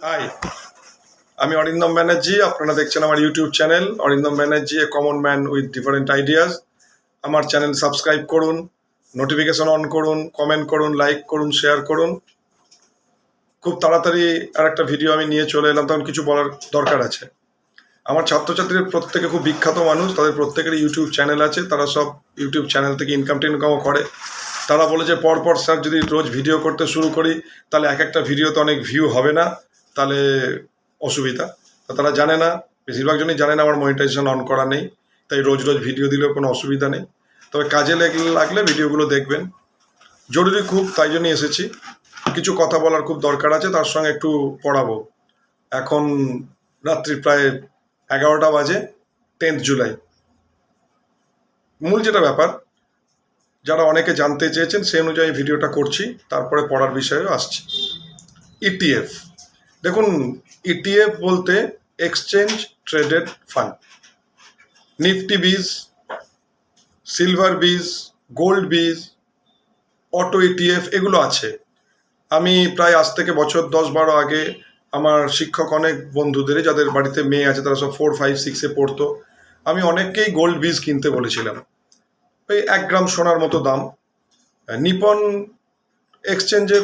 High, আমি অরিন্দম ব্যানার্জি। আপনারা দেখছেন আমার YouTube channel Arindam Banerjee, a common man with different ideas. আমার চ্যানেল সাবস্ক্রাইব করুন, নোটিফিকেশন অন করুন, কমেন্ট করুন, লাইক করুন, শেয়ার করুন। খুব তাড়াতাড়ি আর একটা ভিডিও আমি নিয়ে চলে এলাম, তখন কিছু বলার দরকার আছে। আমার ছাত্রছাত্রীদের প্রত্যেকে খুব বিখ্যাত মানুষ, তাদের প্রত্যেকেরই ইউটিউব চ্যানেল আছে, তারা সব ইউটিউব চ্যানেল থেকে ইনকামও করে। তারা বলে যে পরপর স্যার যদি রোজ ভিডিও করতে শুরু করি তাহলে এক একটা ভিডিওতে অনেক ভিউ হবে না, তাহলে অসুবিধা। তারা জানে না, বেশিরভাগ জনই জানে না আমার মনিটাইজেশন অন করা নেই, তাই রোজ রোজ ভিডিও দিলেও কোনো অসুবিধা নেই। তবে কাজে লাগলে ভিডিওগুলো দেখবেন, জরুরি খুব, তাই জন্যই এসেছি। কিছু কথা বলার খুব দরকার আছে, তার সঙ্গে একটু পড়াবো। এখন রাত্রি প্রায় 11টা বাজে, 10th জুলাই। মূল যেটা ব্যাপার, যারা অনেকে জানতে চেয়েছেন সেই অনুযায়ী ভিডিওটা করছি, তারপরে পড়ার বিষয়েও আসছি। ইটিএফ, দেখুন, ইটিএফ বলতে এক্সচেঞ্জ ট্রেডেড ফান্ড। নিফটি বীজ, সিলভার বীজ, গোল্ড বীজ, অটো ইটিএফ এগুলো আছে। আমি প্রায় আজ থেকে বছর 10-12 আগে আমার শিক্ষক অনেক বন্ধুদের, যাদের বাড়িতে মেয়ে আছে, তারা সব 4, 5, 6-এ পড়তো, আমি অনেককেই গোল্ড বীজ কিনতে বলেছিলাম। ওই 1 গ্রাম সোনার মতো দাম। নিপন এক্সচেঞ্জে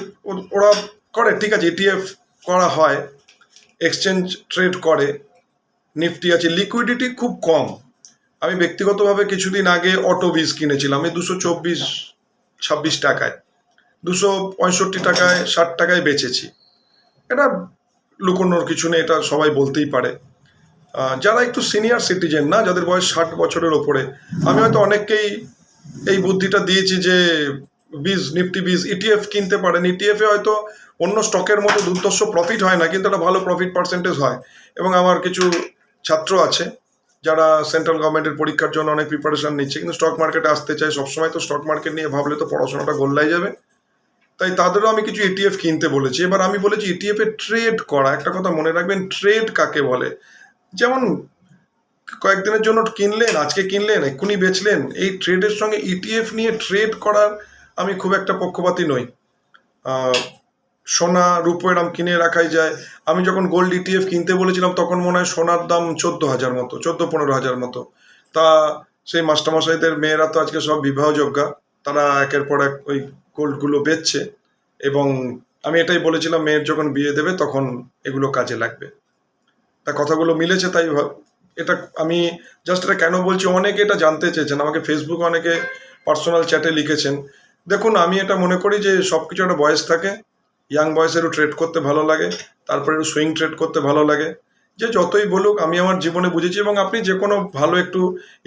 ওরা করে, ঠিক আছে, ইটিএফ করা হয়, এক্সচেঞ্জ ট্রেড করে, নিফটি আছে, লিকুইডিটি খুব কম। আমি ব্যক্তিগতভাবে কিছুদিন আগে অটো বীজ কিনেছিলাম, আমি 224-26 টাকায়, 265 টাকায়, 60 টাকায় বেচেছি। এটা লুকোনোর কিছু নেই, এটা সবাই বলতেই পারে। যারা একটু সিনিয়র সিটিজেন না, যাদের বয়স 60 বছরের ওপরে, আমি হয়তো অনেককেই এই বুদ্ধিটা দিয়েছি যে বীজ, নিফটি বীজ, ইটিএফ কিনতে পারেন। ইটিএফে হয়তো অন্য স্টকের মতো দুর্ধর্ষ প্রফিট হয় না, কিন্তু একটা ভালো প্রফিট পার্সেন্টেজ হয়। এবং আমার কিছু ছাত্র আছে যারা সেন্ট্রাল গভর্নমেন্টের পরীক্ষার জন্য অনেক প্রিপারেশন নিচ্ছে, কিন্তু স্টক মার্কেটে আসতে চায়। সবসময় তো স্টক মার্কেট নিয়ে ভাবলে তো পড়াশোনাটা গোল্লাই যাবে, তাই তাদেরও আমি কিছু ইটিএফ কিনতে বলেছি। এবার আমি বলেছি ইটিএফ এ ট্রেড করা, একটা কথা মনে রাখবেন, ট্রেড কাকে বলে। যেমন কয়েকদিনের জন্য কিনলেন, আজকে কিনলেন, এক্ষুনি বেচলেন, এই ট্রেডের সঙ্গে ইটিএফ নিয়ে ট্রেড করার আমি খুব একটা পক্ষপাতী নই। সোনা রূপো এরম কিনে রাখাই যায়। আমি যখন গোল্ড ইটিএফ কিনতে বলেছিলাম তখন মনে হয় সোনার দাম 14,000 মতো, 14-15,000 মতো। তা সেই মাস্টারমশাইদের মেয়েরা তো আজকে সব বিবাহযোগ্যা, তারা একের পর এক ওই গোল্ডগুলো বেচছে। এবং আমি এটাই বলেছিলাম, মেয়ের যখন বিয়ে দেবে তখন এগুলো কাজে লাগবে। তা কথাগুলো মিলেছে, তাই এটা আমি জাস্ট এটা কেন বলছি, অনেকে এটা জানতে চেয়েছেন, আমাকে ফেসবুকে অনেকে পার্সোনাল চ্যাটে লিখেছেন। দেখুন, আমি এটা মনে করি যে সব কিছু একটা বয়স থাকে। ইয়াং বয়সেরও ট্রেড করতে ভালো লাগে, তারপরে একটু সুইং ট্রেড করতে ভালো লাগে। যে যতই বলুক, আমি আমার জীবনে বুঝেছি। এবং আপনি যে কোনো ভালো একটু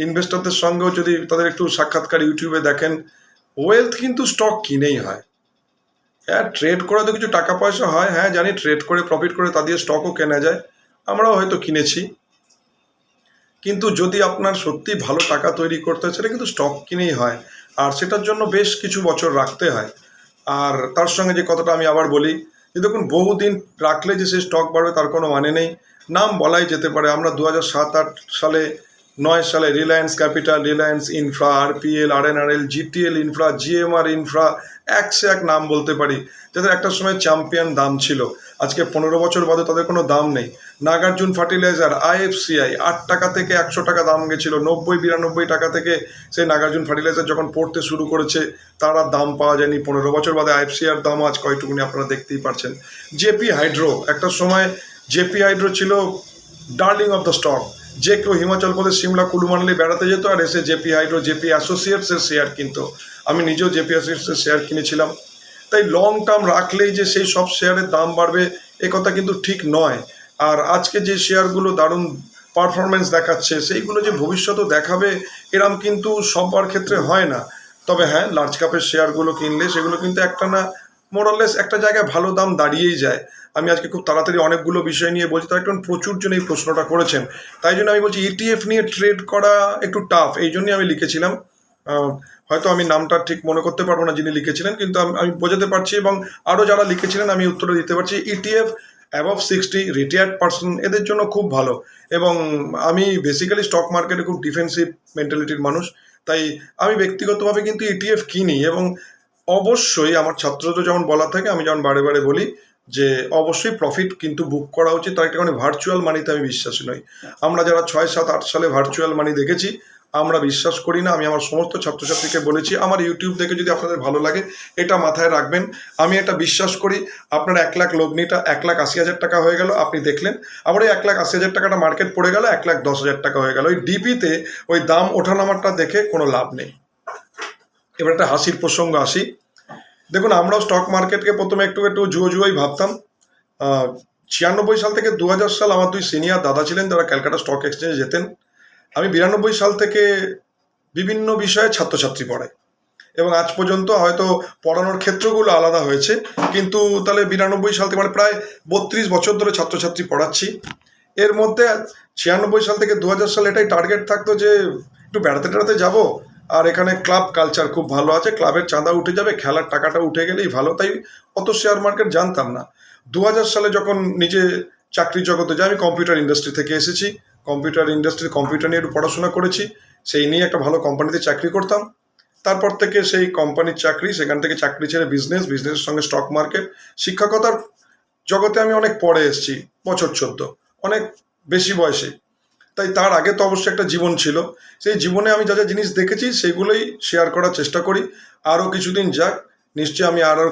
ইনভেস্টরদের সঙ্গেও যদি তাদের একটু সাক্ষাৎকার ইউটিউবে দেখেন, ওয়েলথ কিন্তু স্টক কিনেই হয়। হ্যাঁ, ট্রেড করে তো কিছু টাকা পয়সা হয়, হ্যাঁ জানি, ট্রেড করে প্রফিট করে তা দিয়ে স্টকও কেনা যায়, আমরাও হয়তো কিনেছি। কিন্তু যদি আপনার সত্যি ভালো টাকা তৈরি করতে হয়, সেটা কিন্তু স্টক কিনেই হয়, আর সেটার জন্য বেশ কিছু বছর রাখতে হয়। আর তার সঙ্গে যে কথাটা আমি আবার বলি, যে দেখুন, বহুদিন রাখলে যে সেই স্টক বাড়বে তার কোনো মানে নেই। নাম বলাই যেতে পারে, আমরা 2007-8 সালে, 9 সালে Reliance capital, Reliance infra, RPL, RNRL, GTL infra, GMR infra, এক সে এক নাম বলতে পারি, যাদের একটা সময় চ্যাম্পিয়ন দাম ছিল। আজকে 15 বছর বাদে তাদের কোনো দাম নেই। নাগার্জুন ফার্টিলাইজার, আইএফসিআই, 8 টাকা থেকে 100 টাকা দাম গেছিল, 90-92 টাকা থেকে সেই নাগার্জুন ফার্টিলাইজার যখন পড়তে শুরু করেছে, তার আর দাম পাওয়া যায়নি। 15 বছর বাদে আইএফসিআর দাম আজ কয়টুকুনি আপনারা দেখতেই পারছেন। জেপি হাইড্রো, একটা সময় জেপি হাইড্রো ছিল ডার্লিং অফ দ্য স্টক। যে কেউ হিমাচল প্রদেশ, সিমলা, কুলু মানালি বেড়াতে যেত আর এসে জেপি হাইড্রো, জেপি অ্যাসোসিয়েটসের শেয়ার কিনতো। আমি নিজেও জেপি অ্যাসোসিয়েটসের শেয়ার কিনেছিলাম। তাই লং টার্ম রাখলেই যে সেই সব শেয়ারের দাম বাড়বে, এ কথা কিন্তু ঠিক নয়। আর আজকে যে শেয়ারগুলো দারুণ পারফরমেন্স দেখাচ্ছে, সেইগুলো যে ভবিষ্যতেও দেখাবে, এরম কিন্তু সবার ক্ষেত্রে হয় না। তবে হ্যাঁ, লার্জ ক্যাপের শেয়ারগুলো কিনলে সেগুলো কিন্তু একটা না মোরালেস একটা জায়গায় ভালো দাম দাঁড়িয়েই যায়। আমি আজকে খুব তাড়াতাড়ি অনেকগুলো বিষয় নিয়ে বলছি, তার একটু প্রচুর জন এই প্রশ্নটা করেছেন, তাই জন্য আমি বলছি ইটিএফ নিয়ে ট্রেড করা একটু টাফ। এই জন্যই আমি লিখেছিলাম। হয়তো আমি নামটা ঠিক মনে করতে পারবো না যিনি লিখেছিলেন, কিন্তু আমি বোঝাতে পারছি, এবং আরও যারা লিখেছিলেন আমি উত্তরে দিতে পারছি। ইটিএফ অ্যাবভ 60, রিটায়ার্ড পার্সন, এদের জন্য খুব ভালো। এবং আমি বেসিক্যালি স্টক মার্কেটে খুব ডিফেন্সিভ মেন্টালিটির মানুষ, তাই আমি ব্যক্তিগতভাবে কিন্তু ইটিএফ কিনি। এবং অবশ্যই আমার ছাত্রদের যেমন বলা থাকে, আমি যেমন বারে বারে বলি, যে অবশ্যই প্রফিট কিন্তু বুক করা উচিত, তার একটা কারণে ভার্চুয়াল মানিতে আমি বিশ্বাসী নই। আমরা যারা 6, 7, 8 সালে ভার্চুয়াল মানি দেখেছি, আমরা বিশ্বাস করি না। আমি আমার সমস্ত ছাত্রছাত্রীকে বলেছি, আমার ইউটিউব দেখে যদি আপনাদের ভালো লাগে এটা মাথায় রাখবেন, আমি এটা বিশ্বাস করি। আপনার 1 লাখ লগ্নিটা 1,80,000 টাকা হয়ে গেল, আপনি দেখলেন, আবার ওই 1,80,000 টাকাটা মার্কেট পড়ে গেল 1,10,000 টাকা হয়ে গেল। ওই ডিপিতে ওই দাম ওঠানামাটা দেখে কোনো লাভ নেই। এবার একটা হাসির প্রসঙ্গ আসি। দেখুন, আমরাও স্টক মার্কেটকে প্রথমে একটু একটু জুয়োই ভাবতাম। 96 সাল থেকে 2000 সাল আমার 2 সিনিয়র দাদা ছিলেন যারা ক্যালকাটা স্টক এক্সচেঞ্জে যেতেন। আমি 92 সাল থেকে বিভিন্ন বিষয়ে ছাত্রছাত্রী পড়াই, এবং আজ পর্যন্ত হয়তো পড়ানোর ক্ষেত্রগুলো আলাদা হয়েছে, কিন্তু তাহলে 92 সাল থেকে মানে প্রায় 32 বছর ধরে ছাত্রছাত্রী পড়াচ্ছি। এর মধ্যে 96 সাল থেকে 2000 সাল এটাই টার্গেট থাকতো যে একটু বেড়াতে টেড়াতে যাবো, আর এখানে ক্লাব কালচার খুব ভালো আছে, ক্লাবের চাঁদা উঠে যাবে, খেলার টাকাটা উঠে গেলেই ভালো। তাই অত শেয়ার মার্কেট জানতাম না। 2000 সালে যখন নিজে চাকরি জগতে যাই, আমি কম্পিউটার ইন্ডাস্ট্রি থেকে এসেছি, কম্পিউটার নিয়ে একটু পড়াশোনা করেছি, সেই নিয়ে একটা ভালো কোম্পানিতে চাকরি করতাম। তারপর থেকে সেই কোম্পানির চাকরি, সেখান থেকে চাকরি ছেড়ে বিজনেসের সঙ্গে স্টক মার্কেট, শিক্ষকতার জগতে আমি অনেক পরে এসেছি, বছর 14, অনেক বেশি বয়সে। তাই তার আগে তো অবশ্যই একটা জীবন ছিল, সেই জীবনে আমি যা যা জিনিস দেখেছি সেগুলোই শেয়ার করার চেষ্টা করি। আরও কিছুদিন যাক, নিশ্চয়ই আমি আরও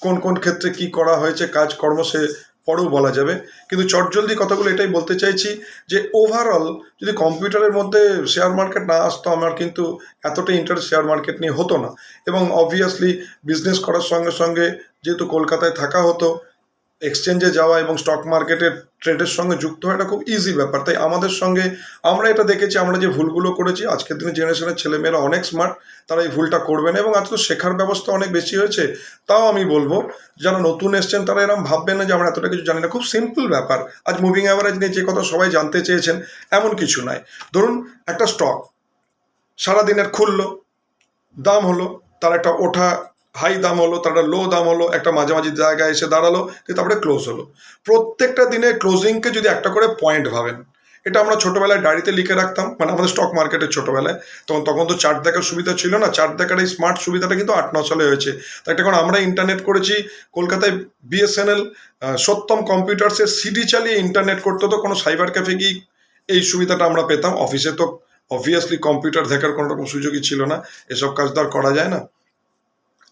কোন কোন ক্ষেত্রে কি করা হয়েছে কাজকর্ম সে পরেও বলা যাবে। কিন্তু চটজলদি কথাগুলো এটাই বলতে চাইছি যে ওভারঅল যদি কম্পিউটারের মধ্যে শেয়ার মার্কেট না আসতো, আমার কিন্তু এতটা ইন্টারেস্ট শেয়ার মার্কেট নিয়ে হতো না। এবং অবভিয়াসলি বিজনেস করার সঙ্গে সঙ্গে যেহেতু কলকাতায় থাকা হতো, এক্সচেঞ্জে যাওয়া এবং স্টক মার্কেটের ট্রেডের সঙ্গে যুক্ত হওয়া এটা খুব ইজি ব্যাপার। তাই আমাদের সঙ্গে আমরা এটা দেখেছি, আমরা যে ভুলগুলো করেছি, আজকের দিনে জেনারেশনের ছেলেমেয়েরা অনেক স্মার্ট, তারা এই ভুলটা করবে না। এবং আজ তো শেখার ব্যবস্থা অনেক বেশি হয়েছে। তাও আমি বলবো, যারা নতুন এসছেন তারা এরকম ভাববেন না যে আমরা এতটা কিছু জানি না। খুব সিম্পল ব্যাপার। আজ মুভিং অ্যাভারেজ নিয়ে যে কথা সবাই জানতে চেয়েছেন, এমন কিছু নয়। ধরুন একটা স্টক সারাদিনের খুললো, দাম হলো, তার একটা ওঠা হাই দাম হলো, তার একটা লো দাম হলো, একটা মাঝামাঝি জায়গায় এসে দাঁড়ালো, তারপরে ক্লোজ হলো। প্রত্যেকটা দিনে ক্লোজিংকে যদি একটা করে পয়েন্ট ভাবেন, এটা আমরা ছোটবেলায় ডায়েরিতে লিখে রাখতাম, মানে আমাদের স্টক মার্কেটের ছোটবেলায়, তখন তো চার্ট দেখার সুবিধা ছিল না। চার্ট দেখার এই স্মার্ট সুবিধাটা কিন্তু 8-9 সালে হয়েছে। তাই এখন আমরা ইন্টারনেট করেছি, কলকাতায় বিএসএনএল সত্যম কম্পিউটার্সের সিডি চালিয়ে ইন্টারনেট করতে হতো, কোনো সাইবার ক্যাফে গিয়ে এই সুবিধাটা আমরা পেতাম। অফিসে তো অবভিয়াসলি কম্পিউটার দেখার কোনো রকম সুযোগই ছিল না, এসব কাজ তো আর করা যায় না।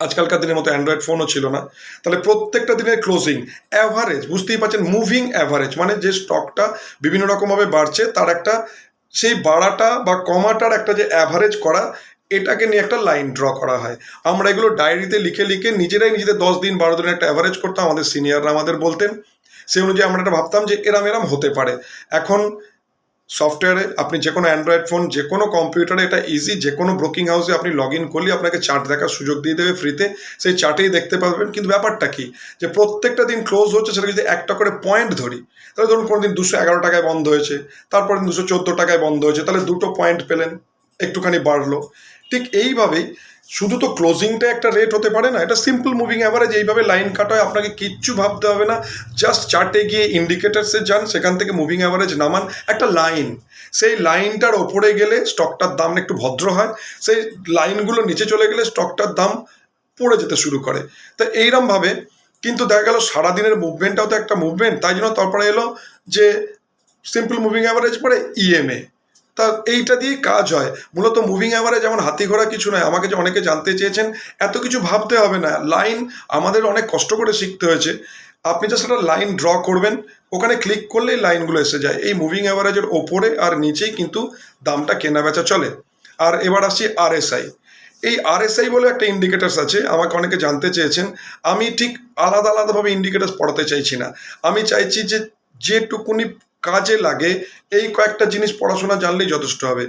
আজকালকার দিনের মতো অ্যান্ড্রয়েড ফোনও ছিল না। তাহলে প্রত্যেকটা দিনের ক্লোজিং অ্যাভারেজ, বুঝতেই পারছেন, মুভিং অ্যাভারেজ মানে যে স্টকটা বিভিন্ন রকমভাবে বাড়ছে, তার একটা সেই বাড়াটা বা কমাটার একটা যে অ্যাভারেজ করা, এটাকে নিয়ে একটা লাইন ড্র করা হয়। আমরা এগুলো ডায়েরিতে লিখে লিখে নিজেরাই নিজেদের 10 দিন 12 দিনের একটা অ্যাভারেজ করতাম, আমাদের সিনিয়ররা আমাদের বলতেন। সেই অনুযায়ী আমরা এটা ভাবতাম যে এরম এরম হতে পারে। এখন সফটওয়্যারে আপনি যে কোনো অ্যান্ড্রয়েড ফোন, যে কোনো কম্পিউটারে এটা ইজি, যে কোনো ব্রোকিং হাউসে আপনি লগ ইন করলে আপনাকে চার্ট দেখার সুযোগ দিয়ে দেবে ফ্রিতে, সেই চার্টেই দেখতে পাবেন। কিন্তু ব্যাপারটা কি, যে প্রত্যেকটা দিন ক্লোজ হচ্ছে, সেটা যদি একটা করে পয়েন্ট ধরি, তাহলে ধরুন কোনো দিন 211 টাকায় বন্ধ হয়েছে, তারপর 214 টাকায় বন্ধ হয়েছে, তাহলে 2 পয়েন্ট পেলেন, একটুখানি বাড়লো। ঠিক এইভাবেই শুধু তো ক্লোজিংটা একটা রেট হতে পারে না, এটা সিম্পল মুভিং অ্যাভারেজ। এইভাবে লাইন কাটা হয়, আপনাকে কিচ্ছু ভাবতে হবে না। জাস্ট চার্টে গিয়ে ইন্ডিকেটার্সে যান, সেখান থেকে মুভিং অ্যাভারেজ নামান, একটা লাইন, সেই লাইনটার ওপরে গেলে স্টকটার দাম একটু ভদ্র হয়, সেই লাইনগুলো নিচে চলে গেলে স্টকটার দাম পড়ে যেতে শুরু করে। তো এইরমভাবে কিন্তু দেখা গেল সারাদিনের মুভমেন্টটাও তো একটা মুভমেন্ট। তাই জন্য তারপরে এলো যে সিম্পল মুভিং অ্যাভারেজ পরে ইএমএ, তা এইটা দিয়ে কাজ হয়। মূলত মুভিং অ্যাভারেজ যেমন হাতি ঘোড়া কিছু নয়। আমাকে যে অনেকে জানতে চেয়েছেন, এত কিছু ভাবতে হবে না। লাইন আমাদের অনেক কষ্ট করে শিখতে হয়েছে। আপনি জাস্ট একটা লাইন ড্র করবেন, ওখানে ক্লিক করলেই লাইনগুলো এসে যায়। এই মুভিং অ্যাভারেজের ওপরে আর নিচেই কিন্তু দামটা কেনা বেচা চলে। আর এবার আসছি আরএসআই। এই আরএসআই বলে একটা ইন্ডিকেটার্স আছে, আমাকে অনেকে জানতে চেয়েছেন। আমি ঠিক আলাদা আলাদাভাবে ইন্ডিকেটার্স পড়াতে চাইছি না। আমি চাইছি যে যেটুকুনি কাজে লাগে এই কয়েকটা জিনিস পড়াশোনা জানলেই যথেষ্ট হবে।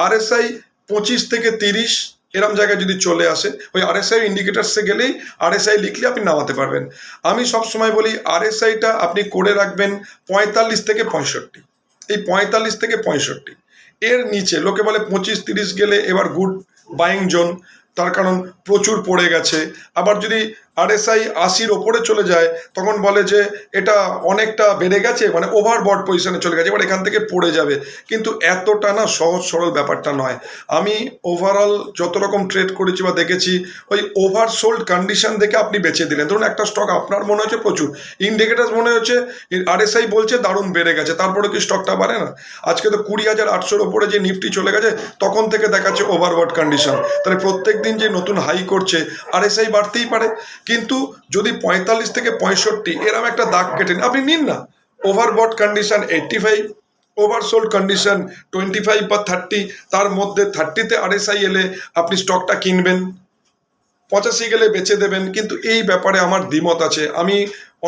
আরএসআই 25 থেকে 30 এরম জায়গায় যদি চলে আসে, ওই আরএসআই ইন্ডিকেটার্সে গেলেই আরএসআই লিখলে আপনি নামাতে পারবেন। আমি সবসময় বলি আরএসআইটা আপনি করে রাখবেন 45 থেকে 65। এই 45 থেকে 65 এর নিচে লোকে বলে 25-30 গেলে এবার গুড বাইং জোন, তার কারণ প্রচুর পড়ে গেছে। আবার যদি আরএসআই 80-র ওপরে চলে যায়, তখন বলে যে এটা অনেকটা বেড়ে গেছে, মানে ওভারবট পজিশনে চলে গেছে, এবার এখান থেকে পড়ে যাবে। কিন্তু এতটা না সহজ সরল ব্যাপারটা নয়। আমি ওভারঅল যত রকম ট্রেড করেছি বা দেখেছি, ওই ওভারসোল্ড কন্ডিশন দেখে আপনি বেঁচে দিলেন। ধরুন একটা স্টক আপনার মনে হচ্ছে প্রচুর, ইন্ডিকেটার মনে হচ্ছে আরএসআই বলছে দারুণ বেড়ে গেছে, তারপরে কি স্টকটা বাড়ে না? আজকে তো 20,800-র ওপরে যে নিফটি চলে গেছে, তখন থেকে দেখাচ্ছে ওভারবট কন্ডিশন। তাহলে প্রত্যেক দিন যে নতুন হাই করছে, আরএসআই বাড়তেই পারে। কিন্তু যদি 45 থেকে 65 এরকম একটা দাগ কেটে আপনি নিন না, ওভারবট কন্ডিশন 85, ওভারসোল্ড কন্ডিশন 25 বা 30, তার মধ্যে 30-তে আরএসআই এলে আপনি স্টকটা কিনবেন, 85 গেলে বেচে দেবেন। কিন্তু এই ব্যাপারে আমার দ্বিমত আছে। আমি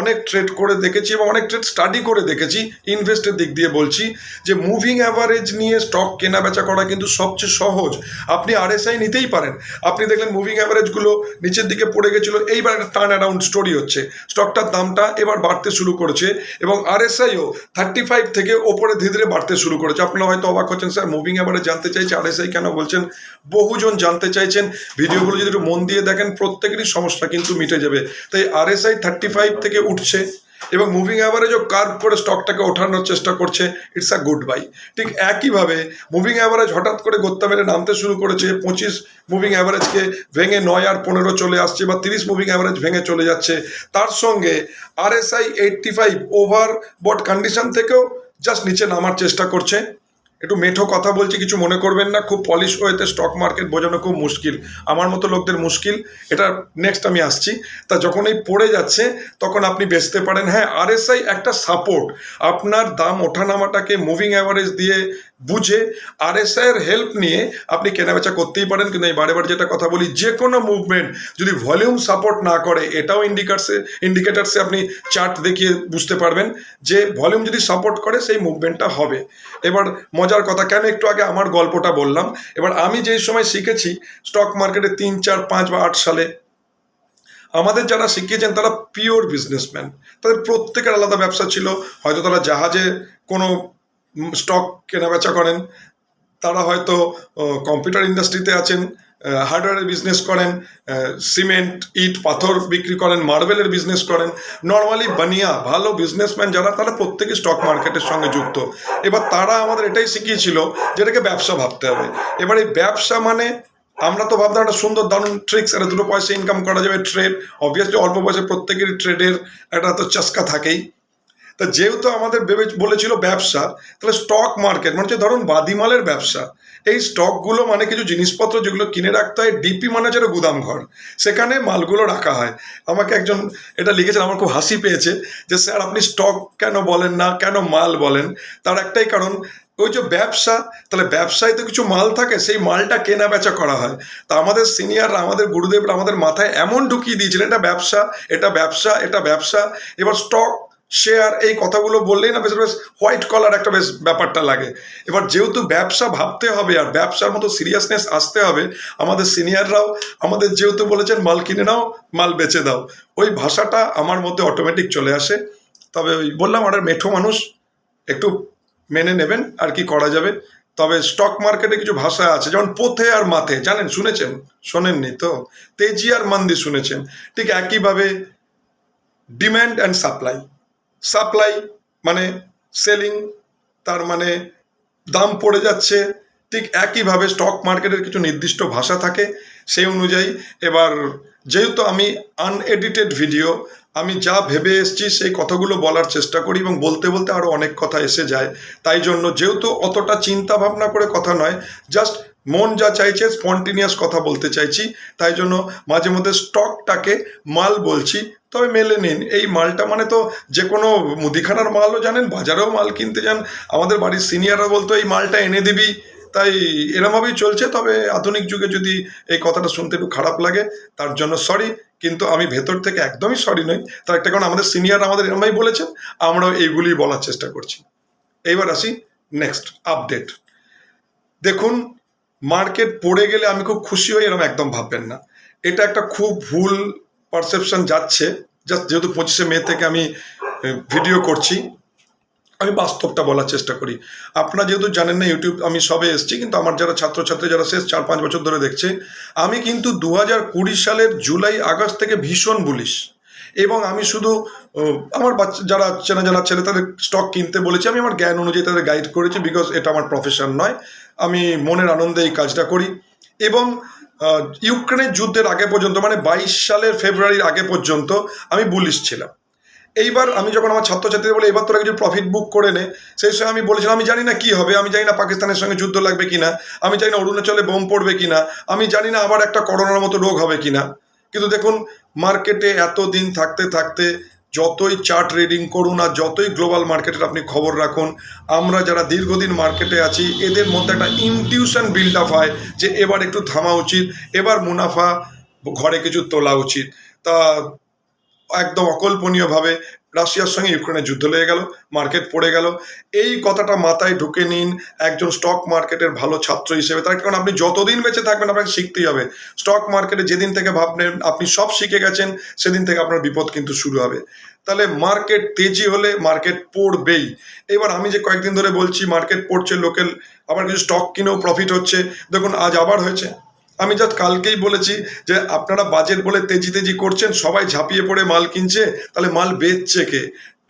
অনেক ট্রেড করে দেখেছি এবং অনেক ট্রেড স্টাডি করে দেখেছি, ইনভেস্টের দিক দিয়ে বলছি, যে মুভিং অ্যাভারেজ নিয়ে স্টক কেনা বেচা করা কিন্তু সবচেয়ে সহজ। আপনি আরএসআই নিতেই পারেন, আপনি দেখলেন মুভিং অ্যাভারেজগুলো নিচের দিকে পড়ে গেছিলো, এইবার একটা টার্ন অ্যারাউন্ড স্টোরি হচ্ছে, স্টকটার দামটা এবার বাড়তে শুরু করেছে এবং আরএসআইও 35 থেকে ওপরে ধীরে ধীরে বাড়তে শুরু করেছে। আপনারা হয়তো অবাক হচ্ছেন, স্যার মুভিং অ্যাভারেজ জানতে চাইছে, আরএসআই কেন বলছেন? বহুজন জানতে চাইছেন, ভিডিওগুলো যদি একটু মন দিয়ে দেখেন প্রত্যেকেরই সমস্যা কিন্তু মিটে যাবে। তাই আরএসআই 35 থেকে উঠছে এবং মুভিং অ্যাভারেজও কার্ভ করে স্টকটাকে ওঠানোর চেষ্টা করছে, ইটস আ গুড বাই। ঠিক একইভাবে মুভিং অ্যাভারেজ হঠাৎ করে গোত্তা মেরে নামতে শুরু করেছে, 25 মুভিং অ্যাভারেজকে ভেঙে 9 আর 15 চলে আসছে, বা 30 মুভিং অ্যাভারেজ ভেঙে চলে যাচ্ছে। তার সঙ্গে আরএসআই 85 ওভার বট কন্ডিশন থেকেও জাস্ট নিচে নামার চেষ্টা করছে। একটু মেঠো কথা বলছি, কিছু মনে করবেন না, খুব পলিশ ওয়েতে স্টক মার্কেট বোঝানো খুব মুশকিল, আমার মতো লোকদের মুশকিল, এটা নেক্সট আমি আসছি। তা যখন এই পড়ে যাচ্ছে তখন আপনি বেচতে পারেন। হ্যাঁ, আরএসআই একটা সাপোর্ট, আপনার দাম ওঠানামাটাকে মুভিং অ্যাভারেজ দিয়ে বুঝে আরএসআই এর হেল্প নিয়ে আপনি কেনাবেচা করতেই পারেন। কিন্তু এই বারে বারে যেটা কথা বলি, যে কোনো মুভমেন্ট যদি ভলিউম সাপোর্ট না করে, এটাও ইন্ডিকেটার্সে আপনি চার্ট দেখিয়ে বুঝতে পারবেন যে ভলিউম যদি সাপোর্ট করে সেই মুভমেন্টটা হবে। এবার মজার কথা, কেন একটু আগে আমার গল্পটা বললাম, এবার আমি যেই সময় শিখেছি স্টক মার্কেটে 3, 4, 5 বা 8 সালে, আমাদের যারা শিখিয়েছেন তারা পিওর বিজনেসম্যান, তাদের প্রত্যেকের আলাদা ব্যবসা ছিল। হয়তো তারা জাহাজে কোনো স্টক কেনাবেচা করেন, তারা হয়তো কম্পিউটার ইন্ডাস্ট্রিতে আছেন, হার্ডওয়্যারের বিজনেস করেন, সিমেন্ট ইট পাথর বিক্রি করেন, মার্বেলের বিজনেস করেন। নর্মালি বানিয়া ভালো বিজনেসম্যান যারা, তারা প্রত্যেকে স্টক মার্কেটের সঙ্গে যুক্ত। এবার তারা আমাদের এটাই শিখিয়েছিল যেটাকে ব্যবসা ভাবতে হবে। এবার এই ব্যবসা মানে আমরা তো ভাবতাম একটা সুন্দর দারুণ ট্রিক্স, একটা 2 পয়সা ইনকাম করা যাবে, ট্রেড। অবভিয়াসলি অল্প বয়সে প্রত্যেকেরই ট্রেডের একটা তো চস্কা থাকেই। তা যেহেতু আমাদের বলেছিল ব্যবসা, তাহলে স্টক মার্কেট মানে হচ্ছে ধরুন বাদিমালের ব্যবসা। এই স্টকগুলো মানে কিছু জিনিসপত্র যেগুলো কিনে রাখতে হয়, ডিপি মানে হচ্ছে গুদাম ঘর, সেখানে মালগুলো রাখা হয়। আমাকে একজন এটা লিখেছেন, আমার খুব হাসি পেয়েছে যে স্যার আপনি স্টক কেন বলেন না, কেন মাল বলেন? তার একটাই কারণ, ওই যে ব্যবসা, তাহলে ব্যবসায় তো কিছু মাল থাকে, সেই মালটা কেনা বেচা করা হয়। তা আমাদের সিনিয়ররা, আমাদের গুরুদেবরা আমাদের মাথায় এমন ঢুকিয়ে দিয়েছিলেন, এটা ব্যবসা, এটা ব্যবসা, এটা ব্যবসা। এবার স্টক শেয়ার এই কথাগুলো বললেই না বেশ বেশ হোয়াইট কলার একটা বেশ ব্যাপারটা লাগে। এবার যেহেতু ব্যবসা ভাবতে হবে আর ব্যবসার মতো সিরিয়াসনেস আসতে হবে, আমাদের সিনিয়ররাও আমাদের যেহেতু বলেছেন মাল কিনে নাও, মাল বেচে দাও, ওই ভাষাটা আমার মধ্যে অটোমেটিক চলে আসে। তবে ওই বললাম, আর মেঠো মানুষ, একটু মেনে নেবেন, আর কি করা যাবে। তবে স্টক মার্কেটে কিছু ভাষা আছে, যেমন পোথে আর মাথে, জানেন, শুনেছেন? শোনেননি তো? তেজি আর মন্দি শুনেছেন। ঠিক একইভাবে ডিম্যান্ড অ্যান্ড সাপ্লাই, সাপ্লাই মানে সেলিং, তার মানে দাম পড়ে যাচ্ছে। ঠিক একইভাবে স্টক মার্কেটের কিছু নির্দিষ্ট ভাষা থাকে, সেই অনুযায়ী। এবার যেহেতু আমি আনএডিটেড ভিডিও, আমি যা ভেবে এসেছি সেই কথাগুলো বলার চেষ্টা করি এবং বলতে বলতে আরও অনেক কথা এসে যায়। তাই জন্য যেহেতু অতটা চিন্তা ভাবনা করে কথা নয়, জাস্ট মন যা চাইছে স্পন্টিনিয়াস কথা বলতে চাইছি, তাই জন্য মাঝে মধ্যে স্টকটাকে মাল বলছি। তবে মেলে নিন, এই মালটা মানে তো যে কোনো মুদিখানার মালও জানেন, বাজারেও মাল কিনতে যান, আমাদের বাড়ির সিনিয়ররা বলতো এই মালটা এনে দিবি, তাই এরমভাবেই চলছে। তবে আধুনিক যুগে যদি এই কথাটা শুনতে একটু খারাপ লাগে, তার জন্য সরি, কিন্তু আমি ভেতর থেকে একদমই সরি নই। তার একটা কারণ, আমাদের সিনিয়র আমাদের এরমভাবেই বলেছেন, আমরাও এইগুলি বলার চেষ্টা করছি। এইবার আসি নেক্সট আপডেট। দেখুন, মার্কেট পড়ে গেলে আমি খুব খুশি হই, এরকম একদম ভাববেন না। এটা একটা খুব ভুল পারসেপশন যাচ্ছে। জাস্ট যেহেতু 25শে মে থেকে আমি ভিডিও করছি, আমি বাস্তবটা বলার চেষ্টা করি। আপনারা যেহেতু জানেন না ইউটিউব আমি সবে এসেছি, কিন্তু আমার যারা ছাত্রছাত্রী যারা শেষ 4-5 বছর ধরে দেখছে, আমি কিন্তু 2020 সালের জুলাই আগস্ট থেকে ভীষণ বুলিশ। এবং আমি শুধু আমার বাচ্চা যারা চেনা জানা ছেলে তাদের স্টক কিনতে বলেছি, আমি আমার জ্ঞান অনুযায়ী তাদের গাইড করেছি, বিকজ এটা আমার প্রফেশন নয়, আমি মনের আনন্দে এই কাজটা করি। এবং ইউক্রেনের যুদ্ধের আগে পর্যন্ত, মানে 22 সালের ফেব্রুয়ারির আগে পর্যন্ত আমি বুলিশ ছিলাম। এইবার আমি যখন আমার ছাত্রছাত্রীদের বলে এবার তোরা কিছু প্রফিট বুক করে নে, সেই সময় আমি বলেছিলাম আমি জানি না কি হবে, আমি জানি না পাকিস্তানের সঙ্গে যুদ্ধ লাগবে কিনা, আমি জানি না অরুণাচলে বোম পড়বে কিনা, আমি জানি না আবার একটা করোনার মতো রোগ হবে কিনা। কিন্তু দেখুন, মার্কেটে এতদিন থাকতে থাকতে যতই চার্ট রিডিং করুন আর যতই গ্লোবাল মার্কেটের আপনি খবর রাখুন, আমরা যারা দীর্ঘদিন মার্কেটে আছি এদের মধ্যে একটা ইনটিউশন বিল্ড আপ হয় যে এবার একটু থামা উচিত, এবার মুনাফা ঘরে কিছু তোলা উচিত। তা একদম অকল্পনীয়ভাবে রাশিয়ার সঙ্গে ইউক্রেনের যুদ্ধ লেগে গেল, মার্কেট পড়ে গেল। এই কথাটা মাথায় ঢুকে নিন একজন স্টক মার্কেটের ভালো ছাত্র হিসেবে। তার কারণ আপনি যতদিন বেঁচে থাকবেন আপনাকে শিখতেই হবে। স্টক মার্কেটে যেদিন থেকে ভাববেন আপনি সব শিখে গেছেন, সেদিন থেকে আপনার বিপদ কিন্তু শুরু হবে। তাহলে মার্কেট তেজি হলে মার্কেট পড়বেই। এবার আমি যে কয়েকদিন ধরে বলছি মার্কেট পড়ছে, লোকের আবার কিছু স্টক কিনেও প্রফিট হচ্ছে, দেখুন আজ আবার হয়েছে। আমি জাস্ট কালকেই বলেছি যে আপনারা বাজেট বলে তেজি তেজি করছেন, সবাই ঝাঁপিয়ে পড়ে মাল কিনছে, তাহলে মাল বেচছে কে?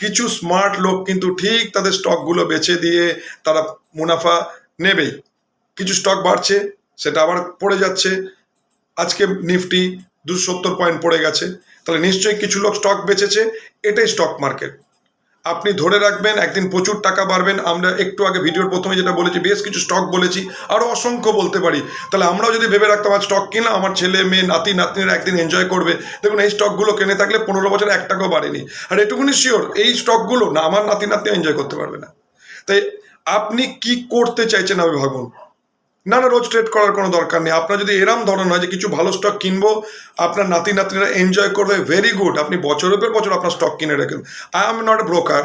কিছু স্মার্ট লোক কিন্তু ঠিক তাদের স্টকগুলো বেচে দিয়ে তারা মুনাফা নেবেই। কিছু স্টক বাড়ছে, সেটা আবার পড়ে যাচ্ছে। আজকে নিফটি 270 পয়েন্ট পড়ে গেছে, তাহলে নিশ্চয়ই কিছু লোক স্টক বেচেছে। এটাই স্টক মার্কেট। আপনি ধরে রাখবেন একদিন প্রচুর টাকা বাড়বেন। আমরা একটু আগে ভিডিওর প্রথমে যেটা বলেছি, বেশ কিছু স্টক বলেছি, আরও অসংখ্য বলতে পারি। তাহলে আমরাও যদি ভেবে রাখতাম আজ স্টক কিনলাম, আমার ছেলে মেয়ে নাতি নাতনিরা একদিন এনজয় করবে। দেখুন এই স্টকগুলো কিনে থাকলে 15 বছরে 1 টাকাও বাড়েনি। আর এটুকুনি শিওর, এই স্টকগুলো না আমার নাতি নাতনি এনজয় করতে পারবে না। তাই আপনি কি করতে চাইছেন আমি ভাবুন। না না, রোজ ট্রেড করার কোনো দরকার নেই। আপনার যদি এরম ধরনের হয় যে কিছু ভালো স্টক কিনবো, আপনার নাতি নাতনিরা এনজয় করবে, ভেরি গুড। আপনি বছরের পর বছর আপনার স্টক কিনে রাখেন। I am not a broker.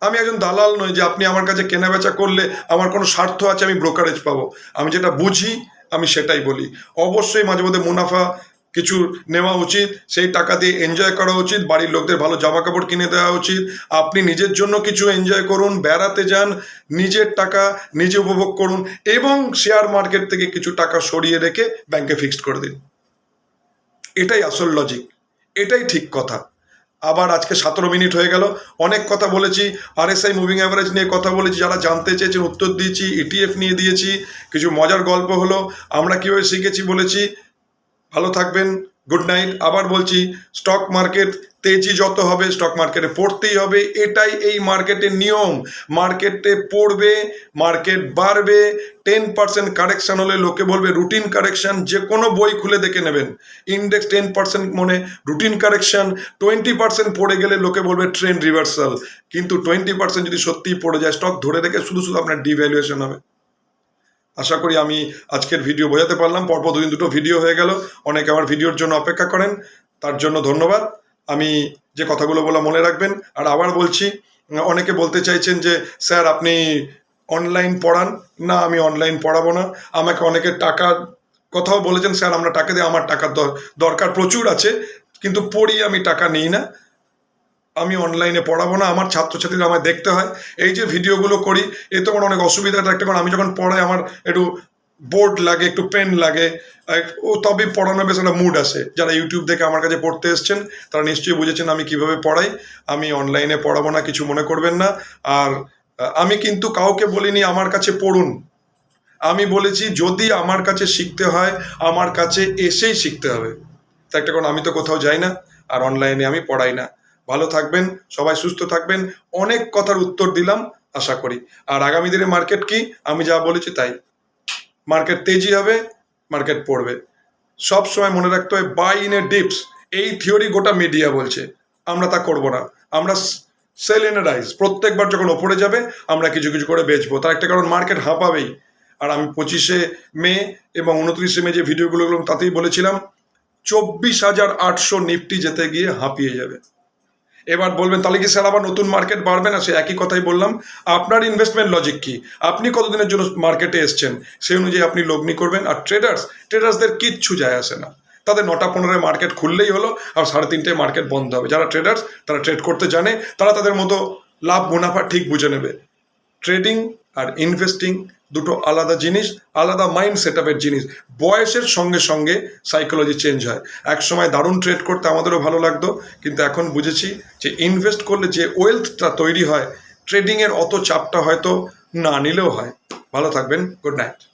আমি একজন দালাল নই যে আপনি আমার কাছে কেনা বেচা করলে আমার কোনো স্বার্থ আছে আমি ব্রোকারেজ পাবো। আমি যেটা বুঝি আমি সেটাই বলি। অবশ্যই মাঝে মধ্যে মুনাফা কিছু নেওয়া উচিত, সেই টাকা দিয়ে এনজয় করা উচিত, বাড়ির লোকদের ভালো জামা কাপড় কিনে দেওয়া উচিত। আপনি নিজের জন্য কিছু এনজয় করুন, বেড়াতে যান, নিজের টাকা নিজে উপভোগ করুন, এবং শেয়ার মার্কেট থেকে কিছু টাকা সরিয়ে রেখে ব্যাংকে ফিক্সড করে দিন। এটাই আসল লজিক, এটাই ঠিক কথা। আবার আজকে 17 মিনিট হয়ে গেল, অনেক কথা বলেছি। RSI মুভিং অ্যাভারেজ নিয়ে কথা বলেছি, যারা জানতে চেয়েছেন উত্তর দিয়েছি, ETF নিয়ে দিয়েছি, কিছু মজার গল্প হলো, আমরা কীভাবে শিখেছি বলেছি। ভালো থাকবেন, গুড নাইট। আবার বলছি, স্টক মার্কেট তেজি যত হবে স্টক মার্কেটে পড়তেই হবে, এটাই এই মার্কেটের নিয়ম। মার্কেটে পড়বে, মার্কেট বাড়বে। 10% কারেকশন হলে লোকে বলবে রুটিন কারেকশন, যে কোনো বই খুলে দেখে নেবেন। ইন্ডেক্স 10% মনে রুটিন কারেকশন, 20% পড়ে গেলে লোকে বলবে ট্রেন্ড রিভার্সাল। কিন্তু 20% যদি সত্যিই পড়ে যায়, স্টক ধরে রেখে শুধু শুধু আপনার ডিভ্যালুয়েশন হবে। আশা করি আমি আজকের ভিডিও বোঝাতে পারলাম। পরপর দুটো ভিডিও হয়ে গেল, অনেকে আমার ভিডিওর জন্য অপেক্ষা করেন, তার জন্য ধন্যবাদ। আমি যে কথাগুলো বলা মনে রাখবেন। আর আবার বলছি, অনেকে বলতে চাইছেন যে স্যার আপনি অনলাইন পড়ান। না, আমি অনলাইন পড়াবো না। আমাকে অনেকে টাকার কথাও বলেছেন, স্যার আমরা টাকা দিয়ে, আমার টাকার দরকার প্রচুর আছে, কিন্তু পড়ি, আমি টাকা নিই না। আমি অনলাইনে পড়াবো না, আমার ছাত্রছাত্রীরা আমায় দেখতে হয়। এই যে ভিডিওগুলো করি এতে আমার অনেক অসুবিধাটা একটা, কারণ আমি যখন পড়াই আমার একটু বোর্ড লাগে, একটু পেন লাগে, ও তবে পড়ানো বেশ একটা মুড আসে। যারা ইউটিউব দেখে আমার কাছে পড়তে এসছেন তারা নিশ্চয়ই বুঝেছেন আমি কিভাবে পড়াই। আমি অনলাইনে পড়াবো না, কিছু মনে করবেন না। আর আমি কিন্তু কাউকে বলিনি আমার কাছে পড়ুন। আমি বলেছি যদি আমার কাছে শিখতে হয় আমার কাছে এসেই শিখতে হবে। তার একটা কারণ আমি তো কোথাও যাই না, আর অনলাইনে আমি পড়াই না। ভালো থাকবেন, সবাই সুস্থ থাকবেন। অনেক কথার উত্তর দিলাম আশা করি। আর আগামী দিনে মার্কেট কি, আমি যা বলেছি তাই। মার্কেট তেজি হবে, মার্কেট পড়বে। সব সময় মনে রাখতে হয় বাই ইন এ ডিপস। এই থিওরি গোটা মিডিয়া বলছে, আমরা তা করব না। আমরা সেল ইন এ রাইজ, প্রত্যেকবার যখন ওপরে যাবে আমরা কিছু কিছু করে বেচবো। তার একটা কারণ মার্কেট হাঁপাবেই। আর আমি 25শে মে এবং 29শে মে যে ভিডিওগুলো তাতেই বলেছিলাম 24,800 নিফটি যেতে গিয়ে হাঁপিয়ে যাবে। এবার বলবেন তাহলে কি স্যার আবার নতুন মার্কেট বাড়বে না? সে একই কথাই বললাম। আপনার ইনভেস্টমেন্ট লজিক কি, আপনি কতদিনের জন্য মার্কেটে এসছেন সেই অনুযায়ী আপনি লগ্নি করবেন। আর ট্রেডার্সদের কিচ্ছু যায় আসে না, তাদের 9টা-15 মার্কেট খুললেই হলো, আর 3:30টায় মার্কেট বন্ধ হবে। যারা ট্রেডার্স তারা ট্রেড করতে জানে, তারা তাদের মতো লাভ মুনাফা ঠিক বুঝে নেবে। ট্রেডিং আর ইনভেস্টিং দুটো আলাদা জিনিস, আলাদা মাইন্ড সেট আপের জিনিস। বয়সের সঙ্গে সঙ্গে সাইকোলজি চেঞ্জ হয়। এক সময় দারুণ ট্রেড করতে আমাদেরও ভালো লাগতো, কিন্তু এখন বুঝেছি যে ইনভেস্ট করলে যে ওয়েলথটা তৈরি হয়, ট্রেডিংয়ের অত চাপটা হয়তো না নিলেও হয়। ভালো থাকবেন, গুড নাইট।